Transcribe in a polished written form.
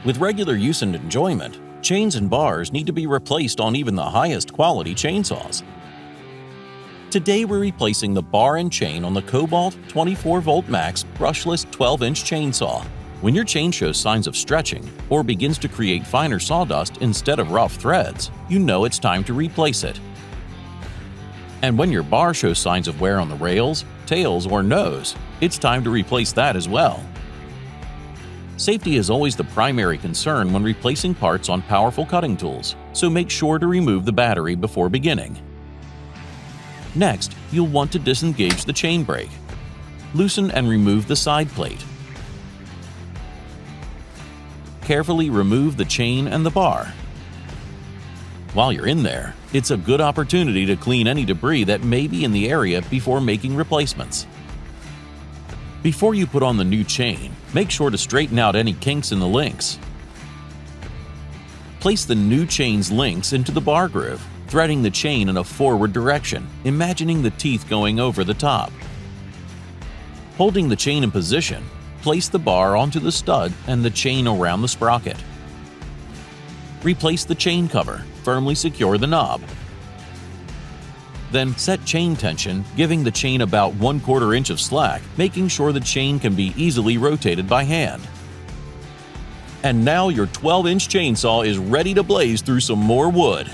With regular use and enjoyment, chains and bars need to be replaced on even the highest quality chainsaws. Today we're replacing the bar and chain on the Kobalt 24V Max Brushless 12-inch chainsaw. When your chain shows signs of stretching or begins to create finer sawdust instead of rough threads, you know it's time to replace it. And when your bar shows signs of wear on the rails, tails, or nose, it's time to replace that as well. Safety is always the primary concern when replacing parts on powerful cutting tools, so make sure to remove the battery before beginning. Next, you'll want to disengage the chain brake. Loosen and remove the side plate. Carefully remove the chain and the bar. While you're in there, it's a good opportunity to clean any debris that may be in the area before making replacements. Before you put on the new chain, make sure to straighten out any kinks in the links. Place the new chain's links into the bar groove, threading the chain in a forward direction, imagining the teeth going over the top. Holding the chain in position, place the bar onto the stud and the chain around the sprocket. Replace the chain cover, firmly secure the knob. Then set chain tension, giving the chain about 1/4 inch of slack, making sure the chain can be easily rotated by hand. And now your 12-inch chainsaw is ready to blaze through some more wood.